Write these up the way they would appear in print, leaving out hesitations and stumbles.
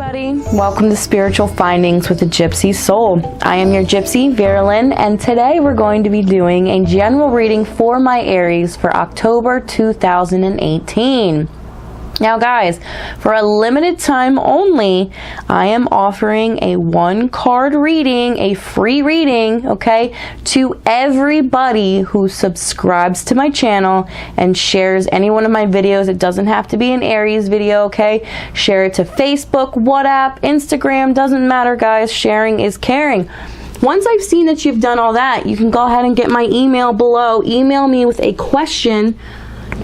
everybody, welcome to Spiritual Findings with the Gypsy Soul. I am your Gypsy, Verilyn, and today we're going to be doing a general reading for my Aries for October 2018. Now guys, for a limited time only, I am offering a one-card reading, a free reading, okay, to everybody who subscribes to my channel and shares any one of my videos. It doesn't have to be an Aries video, okay? Share it to Facebook, WhatsApp, Instagram, doesn't matter guys, sharing is caring. Once I've seen that you've done all that, you can go ahead and get my email below. Email me with a question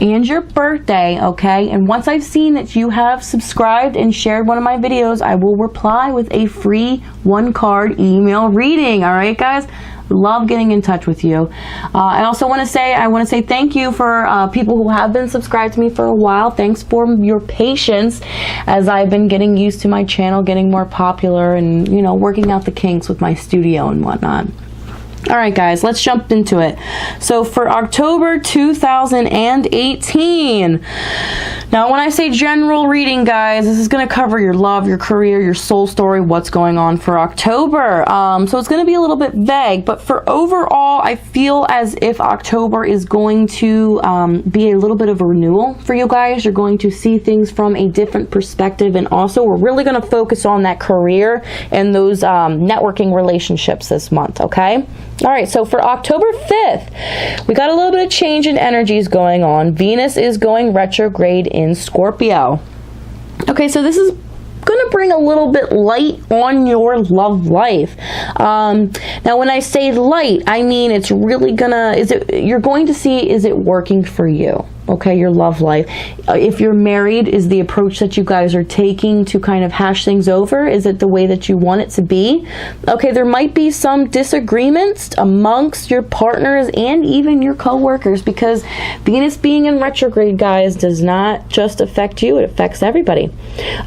and your birthday, okay? And once I've seen that you have subscribed and shared one of my videos, I will reply with a free one-card email reading. All right, guys? Love getting in touch with you. I also want to say thank you for people who have been subscribed to me for a while. Thanks for your patience as I've been getting used to my channel, getting more popular, and you know, working out the kinks with my studio and whatnot. All right, guys, let's jump into it. So for October 2018, now when I say general reading, guys, this is going to cover your love, your career, your soul story, what's going on for October. So it's going to be a little bit vague, but for overall, I feel as if October is going to be a little bit of a renewal for you guys. You're going to see things from a different perspective, and also we're really going to focus on that career and those networking relationships this month, okay? All right, so for October 5th, we got a little bit of change in energies going on. Venus is going retrograde in Scorpio. Okay, so this is going to bring a little bit light on your love life. Now, when I say light, I mean it's really you're going to see, is it working for you? Okay, your love life. If you're married, is the approach that you guys are taking to kind of hash things over? Is it the way that you want it to be? Okay, there might be some disagreements amongst your partners and even your co-workers, because Venus being in retrograde, guys, does not just affect you, it affects everybody.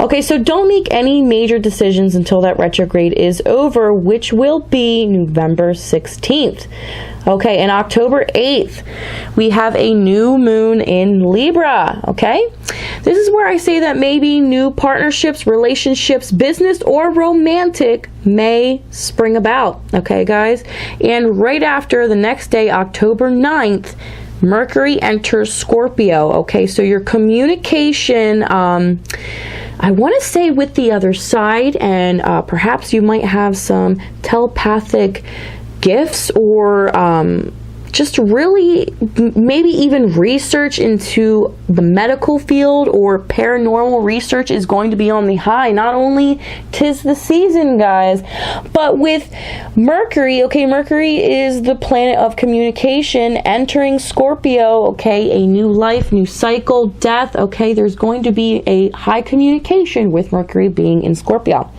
Okay, so don't make any major decisions until that retrograde is over, which will be November 16th. Okay, and October 8th, we have a new moon in Libra, okay? This is where I say that maybe new partnerships, relationships, business, or romantic may spring about, okay, guys? And right after, the next day, October 9th, Mercury enters Scorpio, okay? So your communication, I want to say with the other side, and perhaps you might have some telepathic gifts, or just really maybe even research into the medical field or paranormal research is going to be on the high. Not only 'tis the season, guys, but with Mercury, okay, Mercury is the planet of communication entering Scorpio, okay, a new life, new cycle, death, okay, there's going to be a high communication with Mercury being in Scorpio.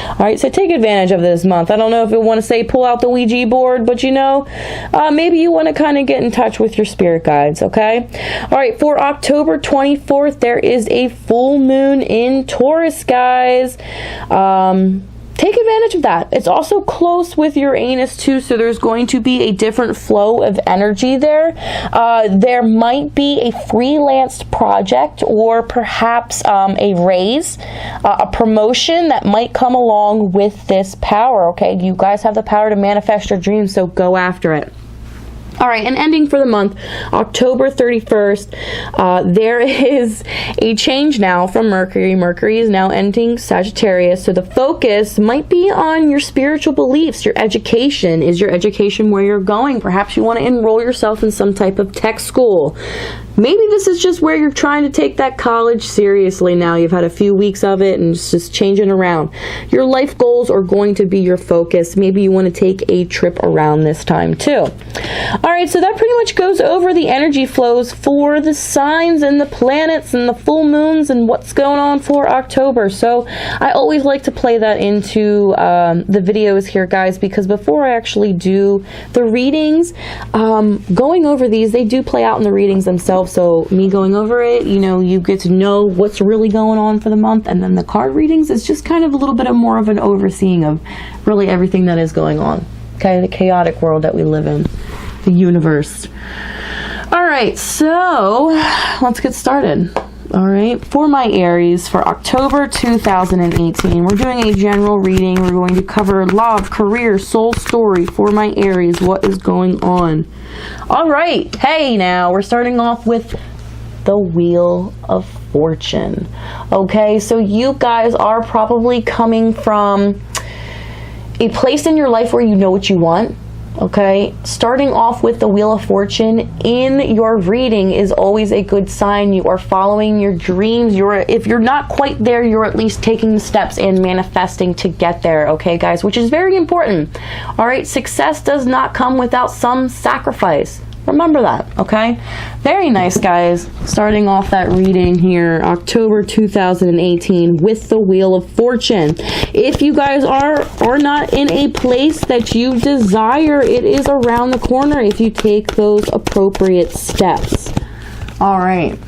All right, so take advantage of this month. I don't know if you want to say pull out the Ouija board, but you know, maybe you want to kind of get in touch with your spirit guides, okay? All right, for October 24th, there is a full moon in Taurus, guys. Take advantage of that. It's also close with Uranus too, so there's going to be a different flow of energy there. There might be a freelance project, or perhaps a raise, a promotion that might come along with this power, okay? You guys have the power to manifest your dreams, so go after it. All right, and ending for the month, October 31st, there is a change now from Mercury. Mercury is now entering Sagittarius, so the focus might be on your spiritual beliefs, your education. Is your education where you're going? Perhaps you want to enroll yourself in some type of tech school. Maybe this is just where you're trying to take that college seriously now. You've had a few weeks of it and it's just changing around. Your life goals are going to be your focus. Maybe you want to take a trip around this time too. All right, so that pretty much goes over the energy flows for the signs and the planets and the full moons and what's going on for October. So I always like to play that into the videos here, guys, because before I actually do the readings, going over these, they do play out in the readings themselves. So me going over it, you know, you get to know what's really going on for the month, and then the card readings is just kind of a little bit of more of an overseeing of really everything that is going on. Okay, the chaotic world that we live in, the universe. All right, so let's get started. All right, for my Aries for October 2018, we're doing a general reading. We're going to cover love, career, soul story for my Aries. What is going on? All right, hey, now we're starting off with the Wheel of Fortune. Okay, so you guys are probably coming from a place in your life where you know what you want. Okay, starting off with the Wheel of Fortune in your reading is always a good sign. You are following your dreams. If you're not quite there, you're at least taking the steps and manifesting to get there. Okay, guys, which is very important. All right, success does not come without some sacrifice. Remember that, okay? Very nice, guys. Starting off that reading here, October 2018, with the Wheel of Fortune. If you guys are not in a place that you desire, it is around the corner if you take those appropriate steps. All right.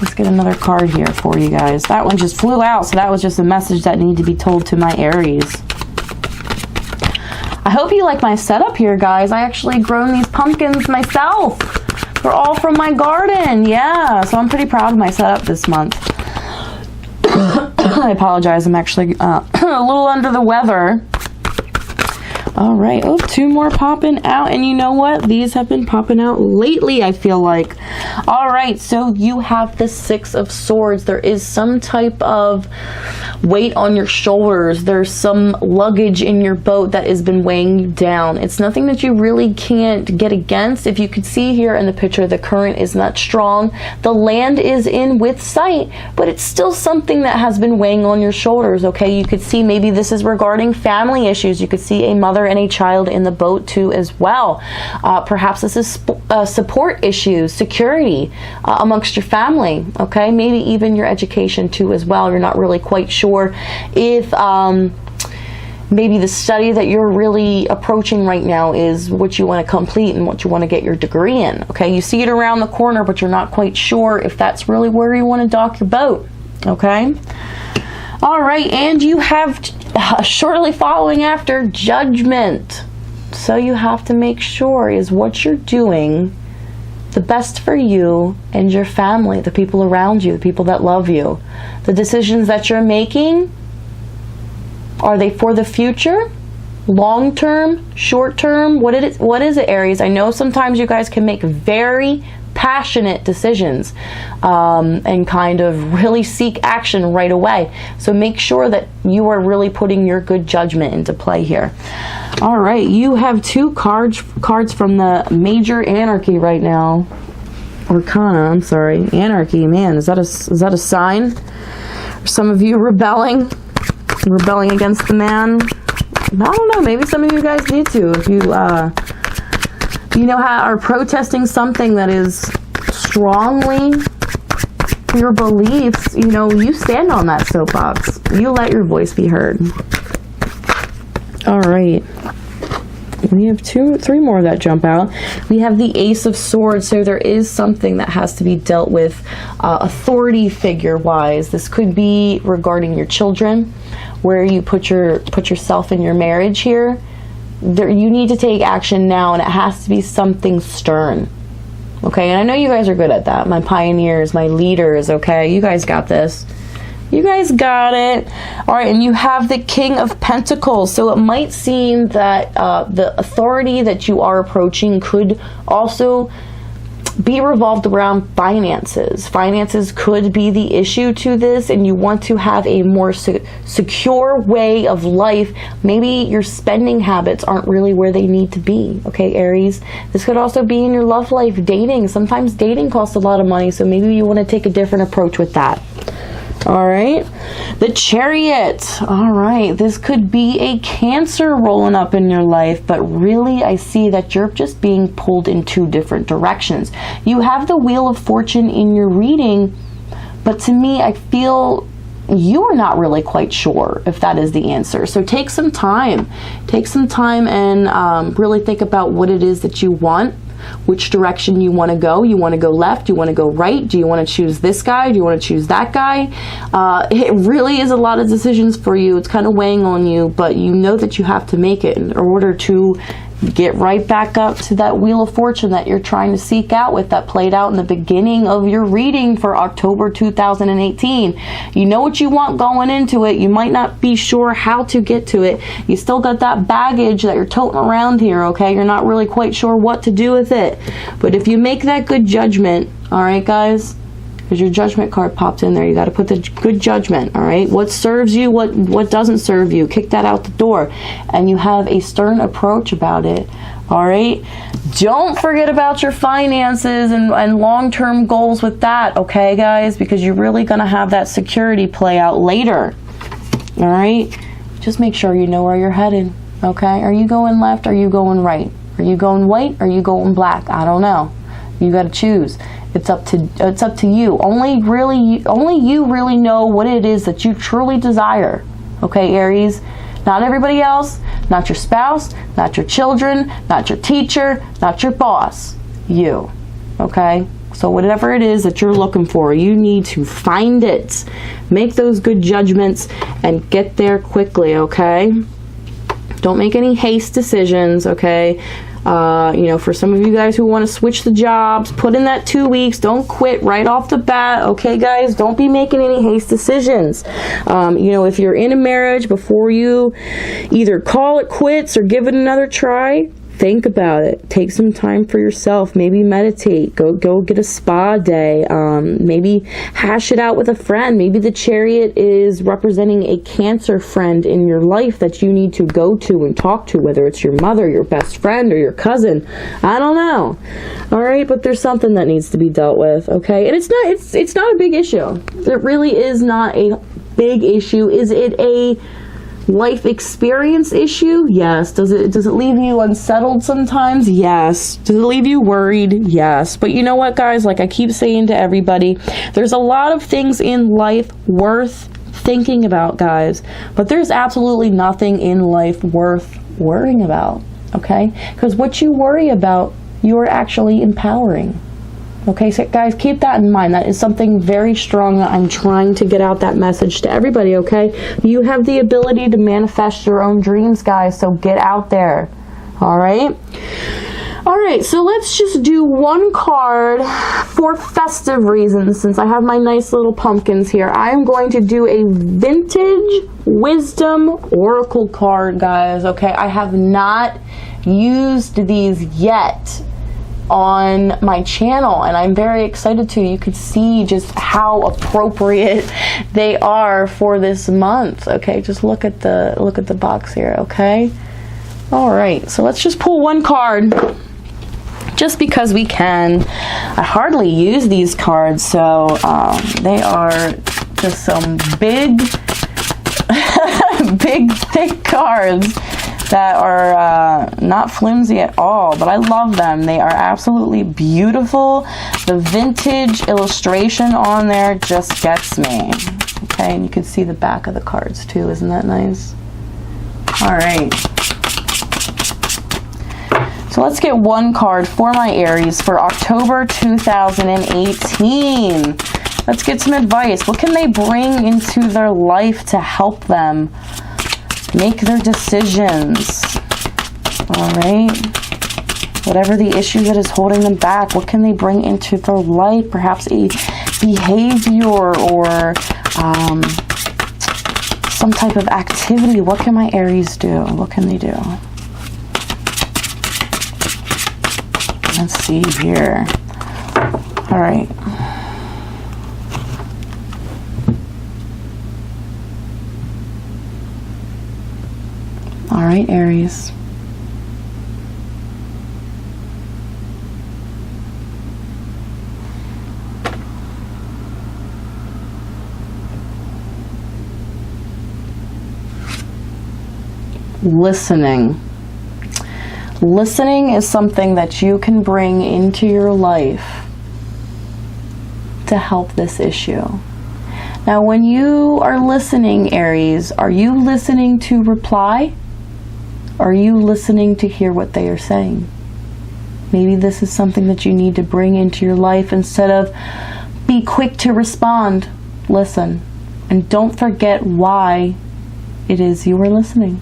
Let's get another card here for you guys. That one just flew out, so that was just a message that needed to be told to my Aries. I hope you like my setup here, guys. I actually grown these pumpkins myself. They're all from my garden. Yeah, so I'm pretty proud of my setup this month. I apologize. I'm actually a little under the weather. All right. Oh, two more popping out. And you know what? These have been popping out lately, I feel like. All right. So you have the Six of Swords. There is some type of weight on your shoulders. There's some luggage in your boat that has been weighing you down. It's nothing that you really can't get against. If you could see here in the picture, the current is not strong. The land is in with sight, but it's still something that has been weighing on your shoulders. Okay. You could see maybe this is regarding family issues. You could see a mother and a child in the boat too as well. Perhaps this is support issues, security amongst your family. Okay, maybe even your education too as well. You're not really quite sure if maybe the study that you're really approaching right now is what you want to complete and what you want to get your degree in. Okay, you see it around the corner, but you're not quite sure if that's really where you want to dock your boat. Okay. All right, and you have shortly following after Judgment. So you have to make sure is what you're doing the best for you and your family, the people around you, the people that love you. The decisions that you're making, are they for the future? Long term? Short term? What is it, Aries? I know sometimes you guys can make very passionate decisions and kind of really seek action right away. So make sure that you are really putting your good judgment into play here. All right, you have two cards from the Major Anarchy right now. Arcana, I'm sorry. Anarchy, man, is that a sign? Some of you rebelling against the man. I don't know, maybe some of you guys need to. If you are protesting something that is strongly your beliefs, you stand on that soapbox. You let your voice be heard. All right. We have three more that jump out. We have the Ace of Swords. So there is something that has to be dealt with authority figure wise. This could be regarding your children, where you put yourself in your marriage here. You need to take action now, and it has to be something stern. Okay, and I know you guys are good at that. My pioneers, my leaders, okay? You guys got this. You guys got it. All right, and you have the King of Pentacles. So it might seem that the authority that you are approaching could also be revolved around finances. Finances could be the issue to this, and you want to have a more secure way of life. Maybe your spending habits aren't really where they need to be. Okay, Aries. This could also be in your love life, dating. Sometimes dating costs a lot of money, so maybe you want to take a different approach with that. All right, the Chariot. All right, this could be a Cancer rolling up in your life, but really I see that you're just being pulled in two different directions. You have the Wheel of Fortune in your reading, but to me, I feel you are not really quite sure if that is the answer. So take some time. Take some time and really think about what it is that you want. Which direction you want to go. You want to go left? You want to go right? Do you want to choose this guy? Do you want to choose that guy? It really is a lot of decisions for you. It's kind of weighing on you, but you know that you have to make it in order to get right back up to that Wheel of Fortune that you're trying to seek out with, that played out in the beginning of your reading for October 2018. You know what you want going into it. You might not be sure how to get to it. You still got that baggage that you're toting around here, okay? You're not really quite sure what to do with it. But if you make that good judgment, all right, guys, because your judgment card popped in there. You got to put the good judgment, all right? What serves you, what doesn't serve you. Kick that out the door. And you have a stern approach about it, all right? Don't forget about your finances and long-term goals with that, okay, guys? Because you're really going to have that security play out later, all right? Just make sure you know where you're headed, okay? Are you going left? Are you going right? Are you going white? Are you going black? I don't know. You got to choose. It's up to you. Only you really know what it is that you truly desire. Okay, Aries? Not everybody else, not your spouse, not your children, not your teacher, not your boss. You. Okay? So whatever it is that you're looking for, you need to find it. Make those good judgments and get there quickly, okay? Don't make any haste decisions, okay? You know, for some of you guys who want to switch the jobs, put in that 2 weeks. Don't quit right off the bat, okay, guys? Don't be making any haste decisions. You know, if you're in a marriage, before you either call it quits or give it another try, think about it. Take some time for yourself. Maybe meditate. Go get a spa day. Maybe hash it out with a friend. Maybe the Chariot is representing a Cancer friend in your life that you need to go to and talk to, whether it's your mother, your best friend, or your cousin. I don't know. All right, but there's something that needs to be dealt with, okay? And it's not a big issue. It really is not a big issue. Is it a life experience issue? Yes. Does it leave you unsettled sometimes? Yes. Does it leave you worried? Yes. But you know what, guys? Like I keep saying to everybody, there's a lot of things in life worth thinking about, guys. But there's absolutely nothing in life worth worrying about, okay? Because what you worry about, you're actually empowering. Okay, so guys, keep that in mind. That is something very strong that I'm trying to get out that message to everybody, okay? You have the ability to manifest your own dreams, guys, so get out there, all right? All right, so let's just do one card for festive reasons. Since I have my nice little pumpkins here, I am going to do a Vintage Wisdom Oracle card, guys, okay? I have not used these yet on my channel, and I'm very excited to. You could see just how appropriate they are for this month. Okay, just look at the box here. Okay, all right, so let's just pull one card just because we can. I hardly use these cards, so they are just some big big thick cards that are not flimsy at all, but I love them. They are absolutely beautiful. The vintage illustration on there just gets me. Okay, and you can see the back of the cards too. Isn't that nice? All right. So let's get one card for my Aries for October 2018. Let's get some advice. What can they bring into their life to help them make their decisions? All right, whatever the issue that is holding them back, what can they bring into their life? Perhaps a behavior or some type of activity. What can my Aries do? What can they do? Let's see here. All right. All right, Aries. Listening. Listening is something that you can bring into your life to help this issue. Now, when you are listening, Aries, are you listening to reply? Are you listening to hear what they are saying? Maybe this is something that you need to bring into your life. Instead of be quick to respond, listen. And don't forget why it is you are listening.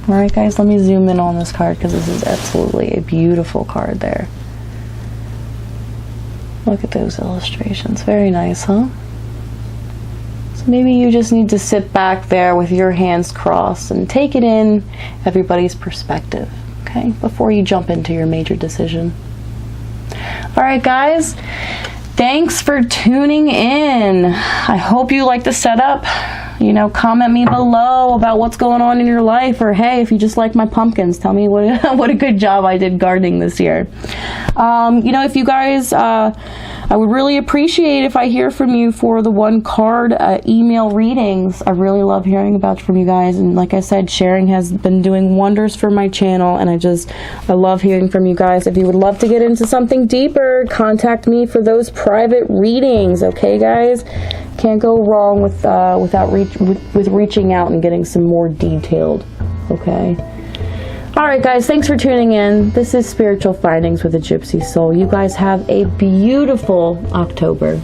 Alright guys, let me zoom in on this card because this is absolutely a beautiful card there. Look at those illustrations. Very nice, huh? So maybe you just need to sit back there with your hands crossed and take it in everybody's perspective, okay? Before you jump into your major decision. Alright guys, thanks for tuning in. I hope you like the setup. You know, comment me below about what's going on in your life, or hey, if you just like my pumpkins, tell me what a good job I did gardening this year. You know, if you guys, I would really appreciate if I hear from you for the one card email readings. I really love hearing from you guys, and like I said, sharing has been doing wonders for my channel, and I love hearing from you guys. If you would love to get into something deeper, contact me for those private readings, okay guys? Can't go wrong with reaching out and getting some more detailed, okay? Alright guys, thanks for tuning in. This is Spiritual Findings with a Gypsy Soul. You guys have a beautiful October.